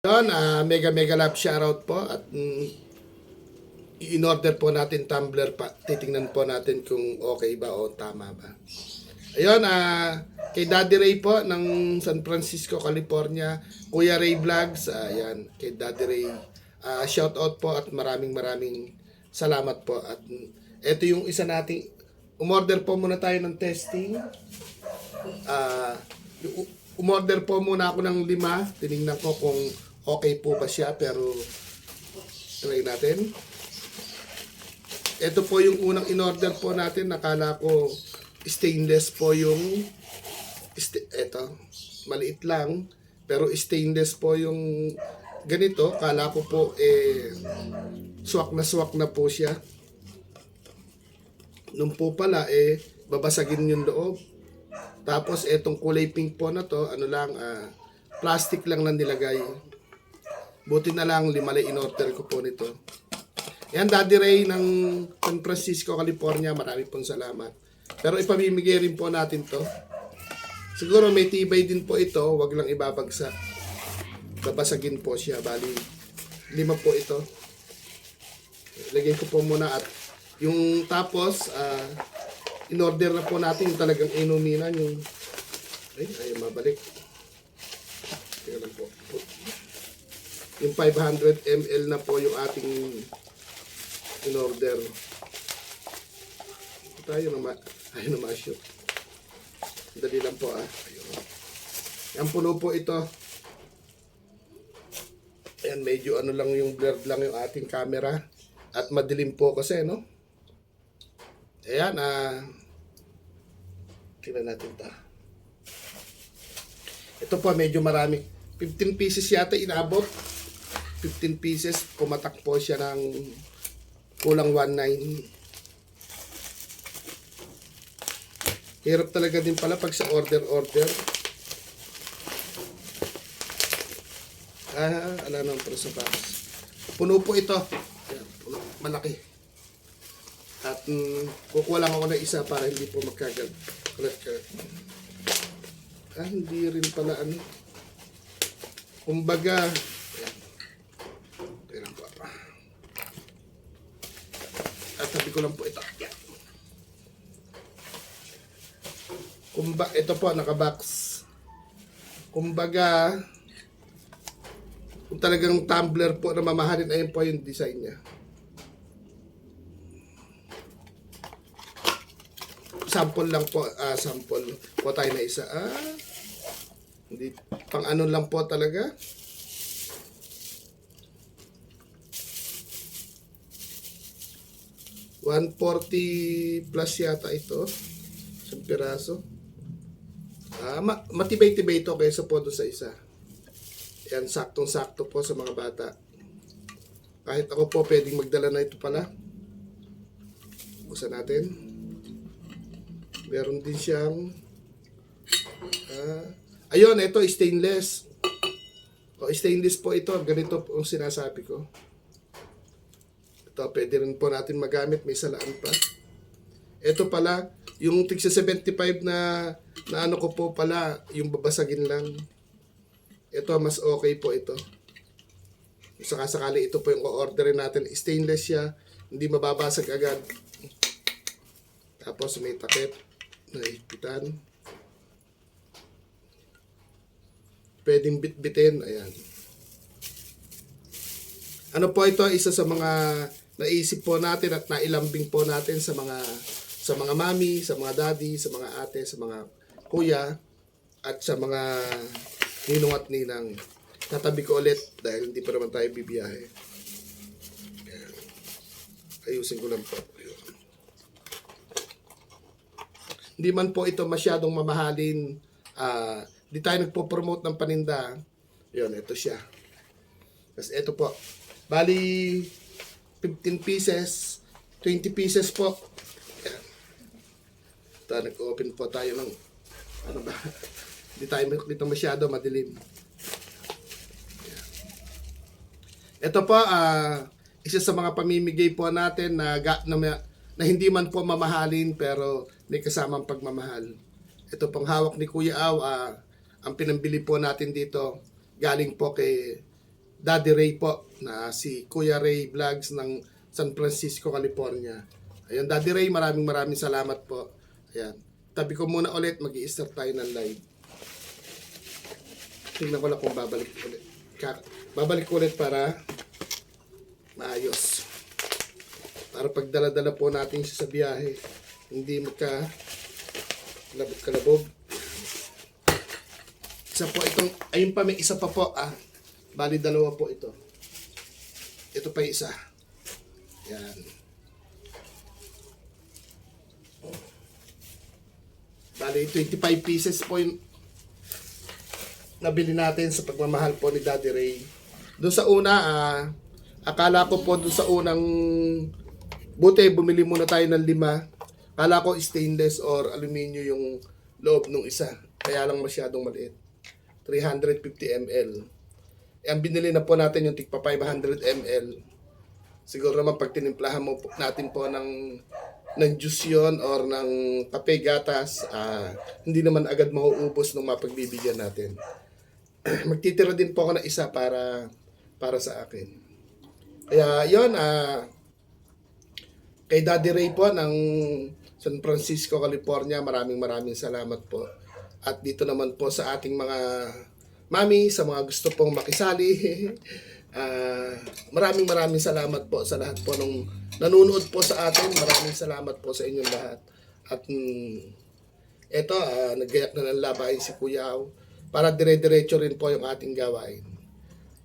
Yun, mega mega love shoutout po at in-order po natin tumbler pa. Titingnan po natin kung okay ba o tama ba. Ayun, kay Daddy Ray po ng San Francisco, California, Kuya Ray Vlogs, ayan, kay Daddy Ray, shoutout po at maraming salamat po. At ito yung isa nating, umorder po muna tayo ng testing. Umorder po muna ako ng 5, tinignan ko kung okay po ba siya, pero try natin. Ito po yung unang in-order po natin. Nakala ko stainless po yung ito, maliit lang, pero stainless po yung ganito. Kala ko po swak na po siya. Nung po pala babasagin yung loob. Tapos etong kulay pink po na to, ano lang, plastic lang lang nilagay. Buti na lang 5 in-order ko po nito. Yan, Daddy Ray ng San Francisco, California, marami pong salamat. Pero ipamimigay rin po natin to. Siguro may tibay din po ito, wag lang ibabagsak. Babasagin po siya, bali 5 po ito. Lagyan ko po muna at yung tapos, in-order na po natin yung talagang inuminan, yung ayaw mabalik. Kaya lang po. Yung 500 ml na po yung ating in-order. Ayaw na ma-shoot. Dali lang po Ayun. Yan puno po ito. Ayan, medyo ano lang yung blurred lang yung ating camera. At madilim po kasi, no? Ayan, tingnan natin ito. Ito po, medyo marami. 15 pieces yata inabot. 15 pieces, pumatak po siya ng kulang 1.9. Hirap talaga din pala pag sa order. Ala naman para sa box. Puno po ito. Ayan, puno, malaki. At kukuha lang ako ng isa para hindi po magkagat. Hindi rin pala ano. Kumbaga, at sabi ko lang po ito. Ito po, nakabox. Kumbaga, kung talagang tumbler po na mamahalin, ayun po yung design niya. Sample lang po, sample po tayo na isa. Hindi, pang ano lang po talaga. $140 plus yata ito. Isang piraso. Matibay-tibay ito kaysa po doon sa isa. Yan, saktong-sakto po sa mga bata. Kahit ako po pwedeng magdala na ito pala. Busan natin. Meron din siyang ayun, ito stainless. Stainless po ito. Ganito po ang sinasabi ko. Ito, pwede rin po natin magamit. May salaan pa. Ito pala, yung tigsa 75 na ano ko po pala, yung babasagin lang. Ito, mas okay po ito. Sakasakali ito po yung o-orderin natin. Stainless siya. Hindi mababasag agad. Tapos may takip na higpitan. Pwedeng bitbitin. Ayan. Ano po ito? Isa sa mga naisip po natin at nailambing po natin sa mga mami, sa mga daddy, sa mga ate, sa mga kuya, at sa mga ninong at ninang. Tatabi ko ulit dahil hindi pa naman tayo bibiyahe. Ayusin ko lang po. Hindi man po ito masyadong mamahalin. Di tayo nagpo-promote ng paninda. Yun, ito siya. Tapos ito po. Bali, 15 pieces, 20 pieces po. Ayan. Ito, nag-open po tayo ng, ano ba? Hindi tayo dito masyado, madilim. Ayan. Ito po, isa sa mga pamimigay po natin na hindi man po mamahalin, pero may kasamang pagmamahal. Ito pong hawak ni Kuya Aw, ang pinambili po natin dito, galing po kay Daddy Ray po, na si Kuya Ray Vlogs ng San Francisco, California. Ayun, Daddy Ray, maraming salamat po. Ayan. Tabi ko muna ulit, mag-i-start tayo ng live. Tingnan ko lang kung babalik ulit. Babalik ulit para maayos. Para pagdala-dala po natin siya sa biyahe, hindi kalabog. Isa po itong, ayun pa, may isa pa po. Bali, dalawa po ito. Ito pa isa. Yan. Bali, 25 pieces po yung nabili natin sa pagmamahal po ni Daddy Ray. Doon sa una, akala ko po doon sa unang buti, bumili muna tayo ng 5. Akala ko stainless or aluminum yung loob nung isa. Kaya lang masyadong maliit. 350 ml. Ang binili na po natin yung tigpa 500 ml. Siguro naman pag tinimplahan mo natin po ng juice yun or ng kape gatas, hindi naman agad mauubos nung mapagbibigyan natin. Magtitira din po ako ng isa para sa akin. Kaya yun, kay Daddy Ray po ng San Francisco, California, maraming salamat po. At dito naman po sa ating mga mami, sa mga gusto pong makisali, maraming salamat po sa lahat po nung nanonood po sa atin. Maraming salamat po sa inyong lahat. At eto, naggayak na ng labahin si Kuya Au para dire-diretso rin po yung ating gawain.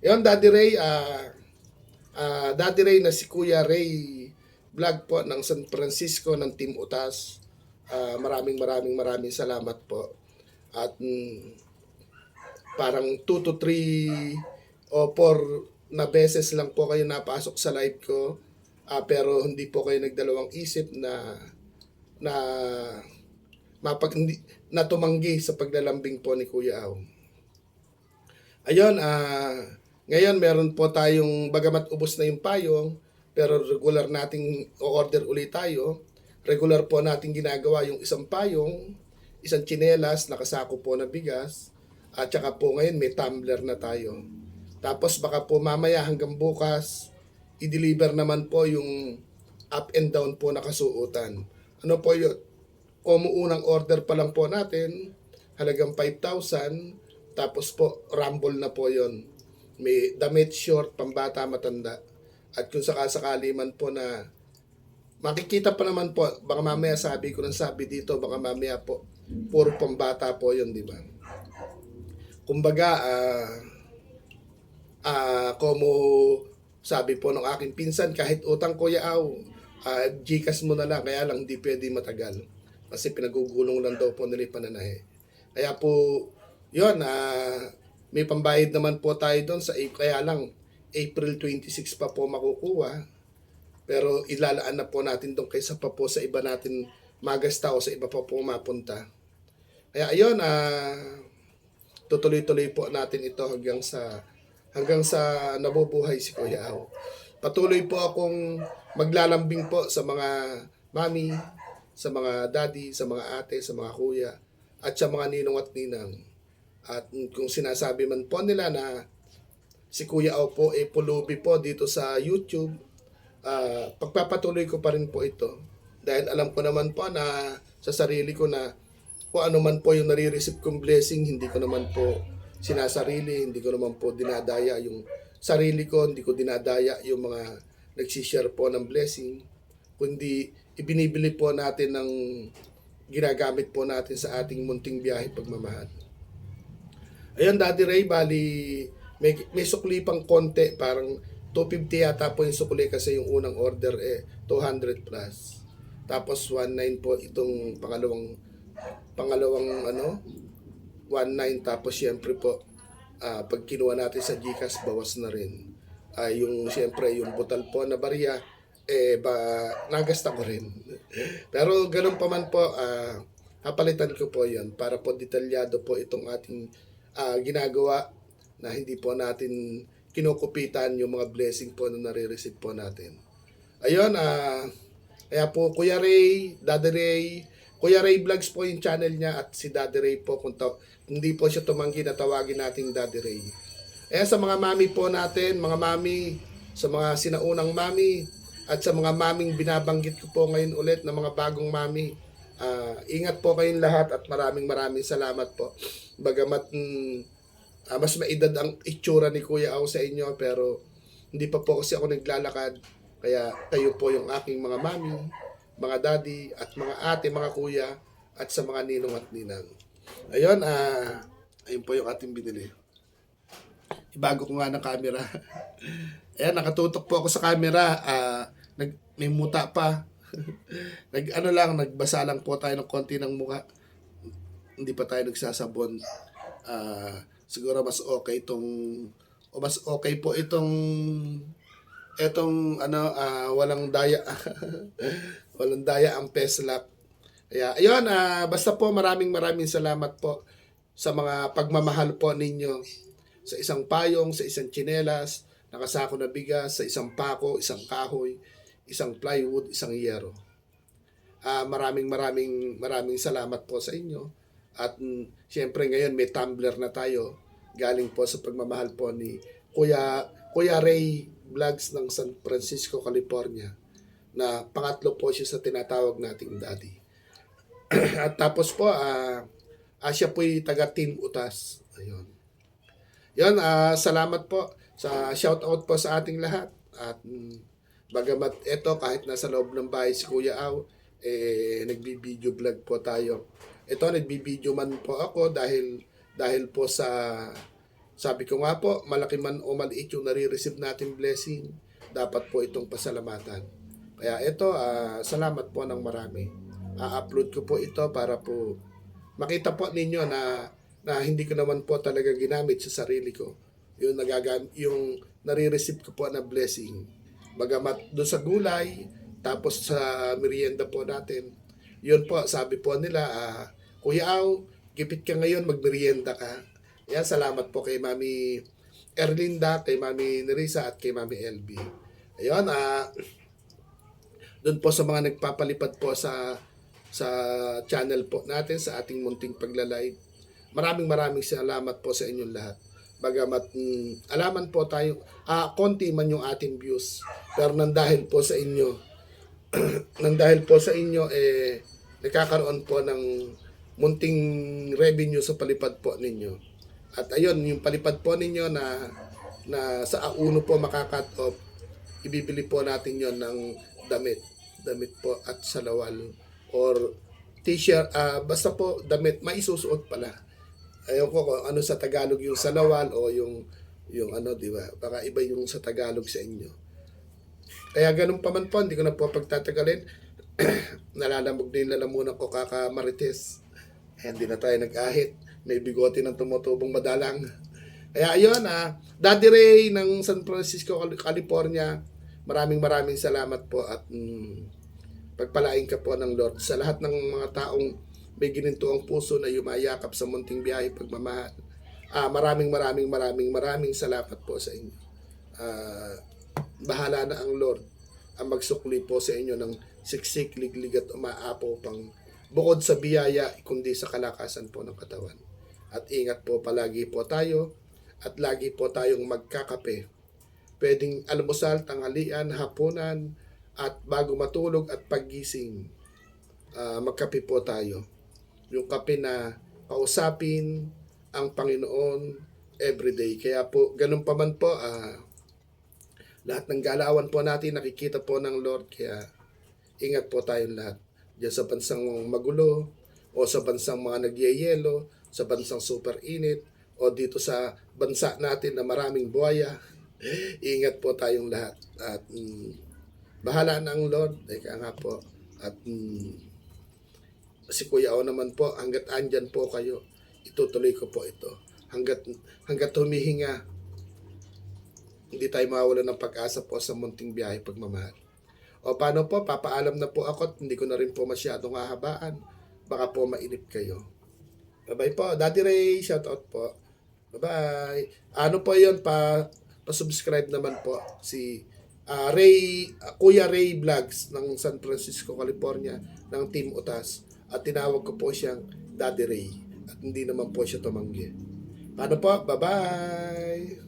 Yun, Daddy Ray, Daddy Ray na si Kuya Ray Vlog po ng San Francisco ng Team Utas. Maraming salamat po. At parang 2 to 3 o 4 na beses lang po kayo napasok sa live ko. Pero hindi po kayo nagdalawang isip na tumanggi sa paglalambing po ni Kuya Au. Ayun, ngayon meron po tayong, bagamat ubos na yung payong, pero regular nating o-order ulit tayo. Regular po nating ginagawa yung isang payong, isang tsinelas, nakasako po na bigas, at saka po ngayon may tumbler na tayo. Tapos baka po mamaya hanggang bukas, i-deliver naman po yung up and down po na kasuotan. Ano po yun? Unang order pa lang po natin, halagang 5,000, tapos po rumble na po yon. May damit, short, pambata, matanda. At kung sakasakali man po na makikita pa naman po, baka mamaya sabi ko ng sabi dito, baka mamaya po puro pambata po yon, di ba? Kumbaga, como sabi po ng aking pinsan, kahit utang Kuya Au, Gcash mo na lang, kaya lang hindi pwede matagal. Kasi pinagugulong lang daw po nila yung pananahe. Kaya po, yun, may pambayad naman po tayo doon kaya lang, April 26 pa po makukuha. Pero ilalaan na po natin doon kaysa pa po sa iba natin magasta o sa iba pa po mapunta. Kaya ayun, tutuloy-tuloy po natin ito hanggang sa nabubuhay si Kuya Au. Patuloy po akong maglalambing po sa mga mami, sa mga daddy, sa mga ate, sa mga kuya, at sa mga ninong at ninang. At kung sinasabi man po nila na si Kuya Au po pulubi po dito sa YouTube, pagpapatuloy ko pa rin po ito. Dahil alam ko naman po na sa sarili ko na kung ano man po yung nare-receive kong blessing, hindi ko naman po sinasarili, hindi ko naman po dinadaya yung sarili ko, hindi ko dinadaya yung mga nagsishare po ng blessing, kundi ibinibili po natin ng ginagamit po natin sa ating munting biyahe pagmamahal. Ayun, Daddy Ray, bali may sukli pang konti, parang 250 yata po yung sukli kasi yung unang order 200 plus. Tapos 19 po itong pangalawang 19, tapos syempre po pag kinuha natin sa Gcash bawas na rin. Yung syempre yung butal po na barya nagasta ko rin. Pero ganun pa man po, napalitan ko po yun para po detalyado po itong ating ginagawa na hindi po natin kinukupitan yung mga blessing po na nare-receive po natin. Ayun, kaya po Kuya Ray, Daddy Ray, Kuya Ray Vlogs po yung channel niya at si Daddy Ray po, kung hindi po siya tumanggi na tawagin nating Daddy Ray. Sa mga mami po natin, mga mami, sa mga sinaunang mami, at sa mga maming binabanggit ko po ngayon ulit na mga bagong mami, ingat po kayong lahat at maraming maraming salamat po. Bagamat mas maedad ang itsura ni Kuya Au sa inyo, pero hindi pa po kasi ako naglalakad. Kaya kayo po yung aking mga mami, mga daddy, at mga ate, mga kuya, at sa mga ninong at ninang. Ayun, ayun po yung ating binili. Ibago ko nga ng camera. Ayan, nakatutok po ako sa camera. May muta pa. Nagbasa lang po tayo ng konti ng mukha. Hindi pa tayo nagsasabon. Siguro mas okay mas okay po walang daya. Walang daya ang peslap. Kaya, ayun, basta po maraming salamat po sa mga pagmamahal po ninyo sa isang payong, sa isang tsinelas, nakasako na bigas, sa isang pako, isang kahoy, isang plywood, isang yero. Maraming salamat po sa inyo. At siyempre ngayon may tumbler na tayo galing po sa pagmamahal po ni Kuya Ray Vlogs ng San Francisco, California, na pangatlo po siya sa tinatawag nating daddy. At tapos po, siya po'y taga Team Utas. Ayun. Yun, salamat po sa shoutout po sa ating lahat. At bagamat ito, kahit nasa loob ng bahay si Kuya Au, nagbi-video vlog po tayo. Ito, nagbi-video man po ako dahil po sa, sabi ko nga po, malaki man o maliit yung nare-receive natin blessing, dapat po itong pasalamatan. Kaya ito, salamat po ng marami. A-upload ko po ito para po makita po ninyo na hindi ko naman po talaga ginamit sa sarili ko. Yung nare-receive ko po na blessing. Bagamat doon sa gulay, tapos sa merienda po natin, yun po, sabi po nila, Kuya Au, gipit ka ngayon, magmerienda ka. Yan, salamat po kay Mami Erlinda, kay Mami Nerissa, at kay Mami LB. Ayun, doon po sa mga nagpapalipad po sa channel po natin, sa ating munting paglalive. Maraming salamat po sa inyong lahat. Bagamat alaman po tayo, konti man yung ating views, pero nang dahil po sa inyo, nagkakaroon po ng munting revenue sa palipad po ninyo. At ayun, yung palipad po ninyo na sa A1 po makakat off, ibibili po natin yon ng damit po at salawal or t-shirt, basta po damit, maisusuot pala. Ayun ko kung ano sa Tagalog yung salawal o yung ano, di ba? Baka iba yung sa Tagalog sa inyo. Kaya ganun pa man po, hindi ko na po pagtatagalin. Nalalamog na yung lalamunan ko kakamarites. Hindi na tayo nag-ahit. May bigote ng tumutubong madalang. Kaya ayun, Daddy Ray ng San Francisco, California, maraming salamat po at pagpalain ka po ng Lord sa lahat ng mga taong may ginintuang puso na yumayakap sa munting biyahe pagmamahal. Maraming salamat po sa inyo. Bahala na ang Lord ang magsukli po sa inyo ng siksik, liglig at umaapaw pang bukod sa biyaya, kundi sa kalakasan po ng katawan. At ingat po palagi po tayo at lagi po tayong magkakape. Pwedeng almusal, tanghalian, hapunan, at bago matulog at paggising, magkape po tayo. Yung kape na kausapin ang Panginoon everyday. Kaya po, ganun pa man po, lahat ng galawan po natin nakikita po ng Lord. Kaya ingat po tayong lahat. Diyan sa bansang magulo, o sa bansang mga nagyayelo, sa bansang super init, o dito sa bansa natin na maraming buhaya. Ingat po tayong lahat. At bahala na ang Lord. Eka nga po. At si Kuya O naman po, hanggat andyan po kayo, itutuloy ko po ito. Hanggat humihinga, hindi tayo mawala ng pag-asa po sa munting biyahe pagmamahal. O paano po, papaalam na po ako at hindi ko na rin po masyadong hahabaan. Baka po mainip kayo. Bye-bye po. Daddy Ray, shoutout po. Bye-bye. Ano po yun, pa-subscribe naman po si Kuya Ray Vlogs ng San Francisco, California, ng Team Utas. At tinawag ko po siyang Daddy Ray. At hindi naman po siya tumanggi. Paano po? Bye-bye!